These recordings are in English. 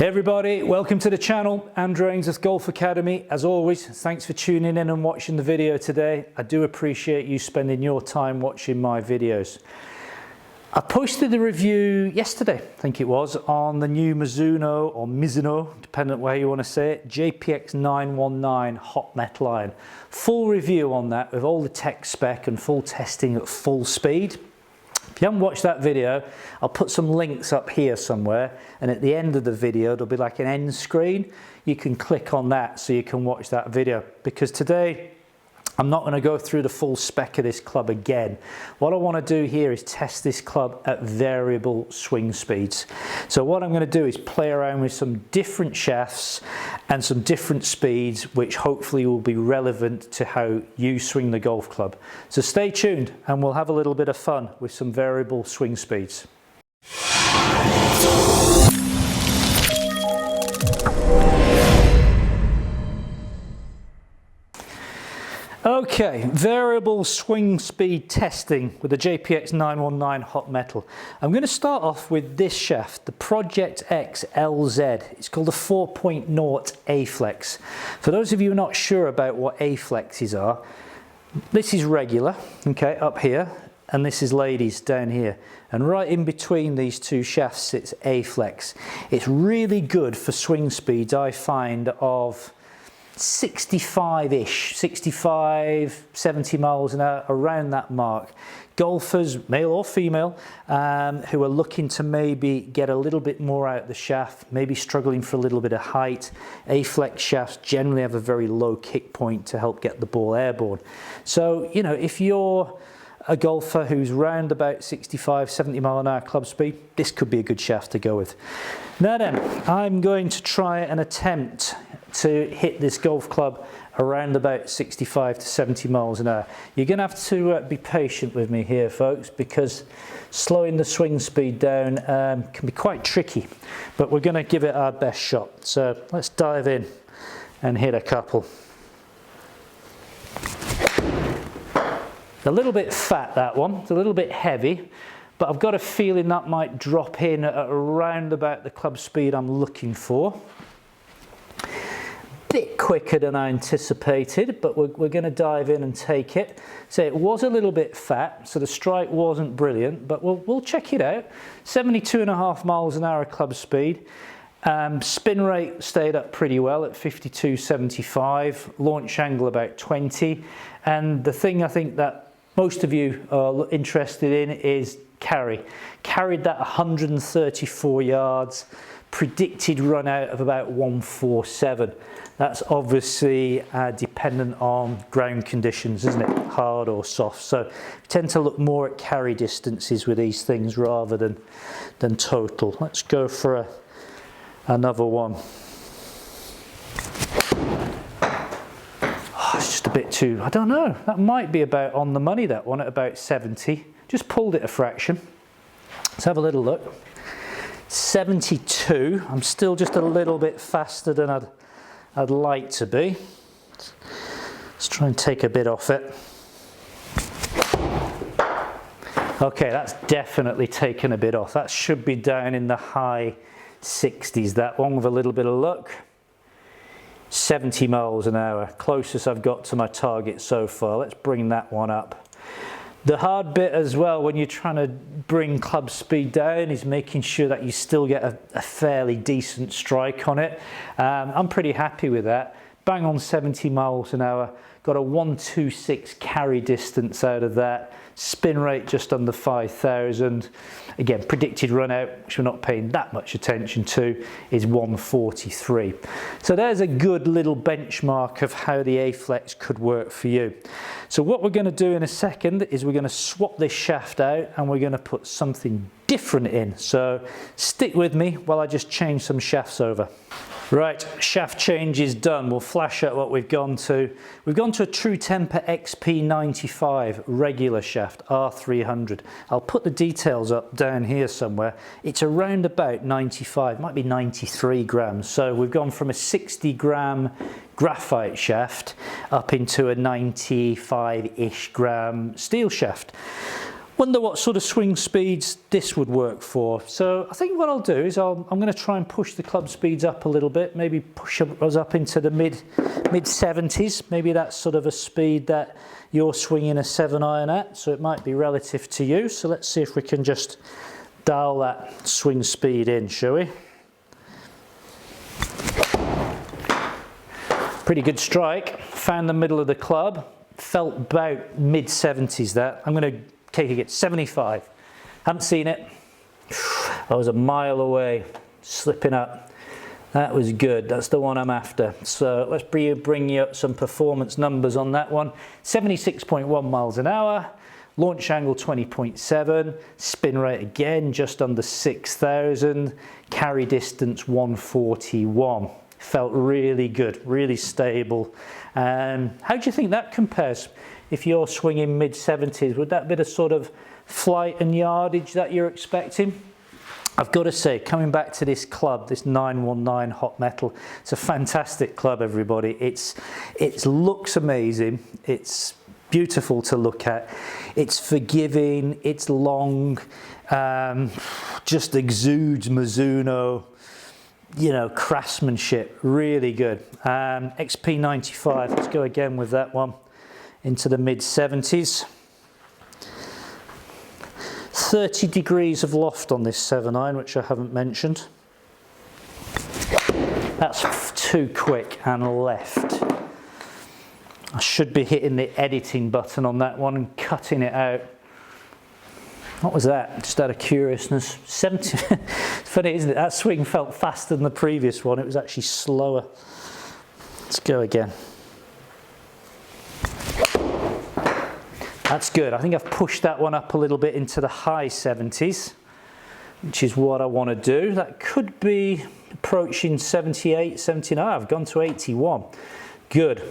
Hey everybody, welcome to the channel, Andrew Ainsworth Golf Academy. As always, thanks for tuning in and watching the video today. I do appreciate you spending your time watching my videos. I posted the review yesterday, I think it was, on the new Mizuno, or Mizuno, depending on where you want to say it, JPX 919 hot metal iron. Full review on that with all the tech spec and full testing at full speed. If you haven't watched that video, I'll put some links up here somewhere, and at the end of the video there'll be like an end screen. You can click on that so you can watch that video, because today I'm not going to go through the full spec of this club again. What I want to do here is test this club at variable swing speeds. So what I'm going to do is play around with some different shafts and some different speeds, which hopefully will be relevant to how you swing the golf club. So stay tuned and we'll have a little bit of fun with some variable swing speeds. Okay, variable swing speed testing with the JPX 919 hot metal. I'm going to start off with this shaft, the Project X LZ. It's called a 4.0 A-Flex. For those of you who are not sure about what A-Flexes are, this is regular, okay, up here, and this is ladies down here. And right in between these two shafts sits A-Flex. It's really good for swing speeds, I find, of 65-ish, 65, 70 miles an hour, around that mark. Golfers, male or female, who are looking to maybe get a little bit more out of the shaft, maybe struggling for a little bit of height. A-Flex shafts generally have a very low kick point to help get the ball airborne. So, you know, if you're a golfer who's round about 65, 70 mile an hour club speed, this could be a good shaft to go with. Now then, I'm going to try and attempt to hit this golf club around about 65 to 70 miles an hour. You're going to have to be patient with me here, folks, because slowing the swing speed down can be quite tricky, but we're going to give it our best shot. So let's dive in and hit a couple. A little bit fat, that one. It's a little bit heavy, but I've got a feeling that might drop in at around about the club speed I'm looking for. Bit quicker than I anticipated, but we're going to dive in and take it. So it was a little bit fat, so the strike wasn't brilliant, but we'll check it out. 72.5 miles an hour club speed. Spin rate stayed up pretty well at 52.75, launch angle about 20, and the thing I think that most of you are interested in is carry. Carried that 134 yards, predicted run out of about 147. That's obviously dependent on ground conditions, isn't it? Hard or soft. So we tend to look more at carry distances with these things rather than total. Let's go for another one. Oh, it's just a bit too, I don't know, that might be about on the money, that one, at about 70. Just pulled it a fraction. Let's have a little look. 72. I'm still just a little bit faster than I'd like to be. Let's try and take a bit off it. Okay, that's definitely taken a bit off. That should be down in the high 60s, that one, with a little bit of luck. 70 miles an hour, closest I've got to my target so far. Let's bring that one up. The hard bit as well when you're trying to bring club speed down is making sure that you still get a fairly decent strike on it. I'm pretty happy with that. Bang on 70 miles an hour. Got a 126 carry distance out of that. Spin rate just under 5,000. Again, predicted run out, which we're not paying that much attention to, is 143. So there's a good little benchmark of how the A-Flex could work for you. So what we're going to do in a second is we're going to swap this shaft out and we're going to put something different in. So stick with me while I just change some shafts over. Right, shaft change is done. We'll flash out what we've gone to. We've gone to a True Temper XP95 regular shaft, R300. I'll put the details up down here somewhere. It's around about 95, might be 93 grams. So we've gone from a 60 gram graphite shaft up into a 95-ish gram steel shaft. Wonder what sort of swing speeds this would work for. So I think what I'll do is I'm going to try and push the club speeds up a little bit, maybe push us up into the mid 70s. Maybe that's sort of a speed that you're swinging a 7-iron at, so it might be relative to you. So let's see if we can just dial that swing speed in, shall we? Pretty good strike. Found the middle of the club. Felt about mid 70s there. I'm going to take it 75. Haven't seen it. I was a mile away, slipping up. That was good. That's the one I'm after. So let's bring you up some performance numbers on that one. 76.1 miles an hour. Launch angle 20.7. Spin rate again just under 6,000. Carry distance 141. Felt really good, really stable. How do you think that compares? If you're swinging mid 70s, would that be the sort of flight and yardage that you're expecting? I've got to say, coming back to this club, this 919 Hot Metal, it's a fantastic club, everybody. It looks amazing. It's beautiful to look at. It's forgiving. It's long. Just exudes Mizuno, you know, craftsmanship. Really good. XP95. Let's go again with that one. Into the mid 70s. 30 degrees of loft on this 7-iron, which I haven't mentioned. That's too quick and left. I should be hitting the editing button on that one and cutting it out. What was that? Just out of curiousness. 70. It's funny, isn't it? That swing felt faster than the previous one. It was actually slower. Let's go again. That's good. I think I've pushed that one up a little bit into the high 70s, which is what I want to do. That could be approaching 78, 79. I've gone to 81. Good.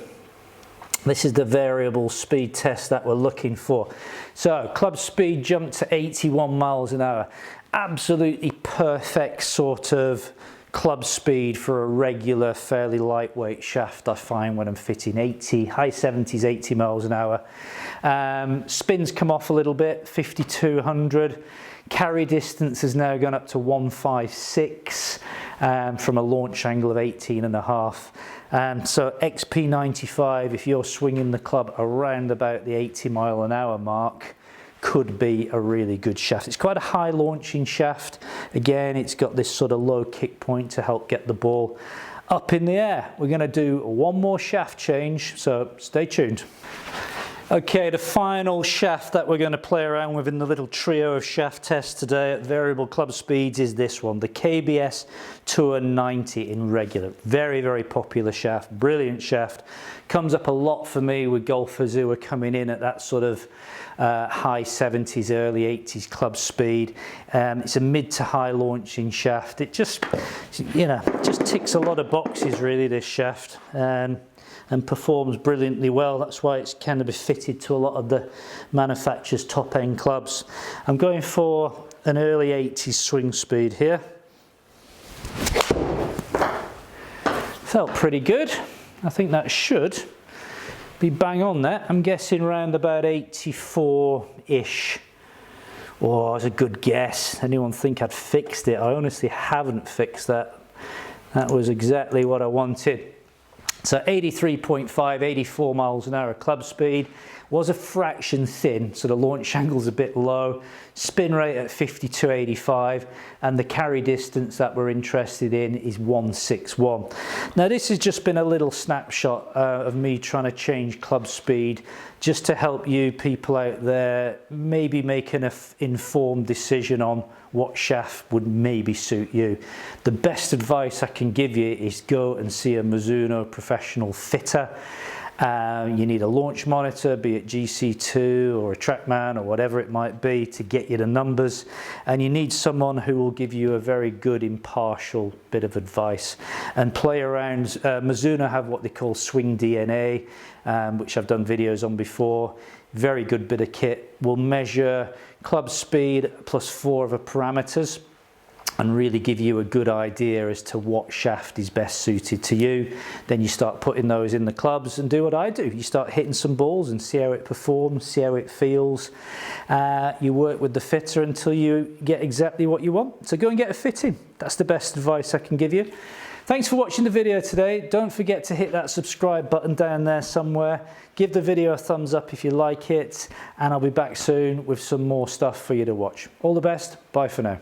This is the variable speed test that we're looking for. So club speed jumped to 81 miles an hour. Absolutely perfect sort of club speed for a regular, fairly lightweight shaft, I find, when I'm fitting 80, high 70s, 80 miles an hour. Spins come off a little bit, 5,200. Carry distance has now gone up to 156 from a launch angle of 18.5. So XP95, if you're swinging the club around about the 80 mile an hour mark, could be a really good shaft. It's quite a high launching shaft. Again, it's got this sort of low kick point to help get the ball up in the air. We're going to do one more shaft change, so stay tuned. Okay, the final shaft that we're going to play around with in the little trio of shaft tests today at variable club speeds is this one, the KBS Tour 90 in regular. Very, very popular shaft, brilliant shaft. Comes up a lot for me with golfers who are coming in at that sort of high 70s, early 80s club speed. It's a mid to high launching shaft. It just, you know, just ticks a lot of boxes really, this shaft. And performs brilliantly well. That's why it's kind of fitted to a lot of the manufacturer's top end clubs. I'm going for an early 80s swing speed here. Felt pretty good. I think that should be bang on there. I'm guessing around about 84-ish. Oh, that's a good guess. Anyone think I'd fixed it? I honestly haven't fixed that. That was exactly what I wanted. So 83.5, 84 miles an hour club speed, was a fraction thin, so the launch angle's a bit low, spin rate at 52.85, and the carry distance that we're interested in is 161. Now this has just been a little snapshot of me trying to change club speed just to help you people out there maybe make an informed decision on what shaft would maybe suit you. The best advice I can give you is go and see a Mizuno professional fitter. You need a launch monitor, be it GC2 or a TrackMan or whatever it might be, to get you the numbers, and you need someone who will give you a very good impartial bit of advice and play around. Mizuno have what they call Swing DNA, which I've done videos on before. Very good bit of kit. Will measure club speed plus 4 other parameters. and really give you a good idea as to what shaft is best suited to you. Then you start putting those in the clubs and do what I do. You start hitting some balls and see how it performs, see how it feels. You work with the fitter until you get exactly what you want. So go and get a fitting. That's the best advice I can give you. Thanks for watching the video today. Don't forget to hit that subscribe button down there somewhere. Give the video a thumbs up if you like it, and I'll be back soon with some more stuff for you to watch. All the best. Bye for now.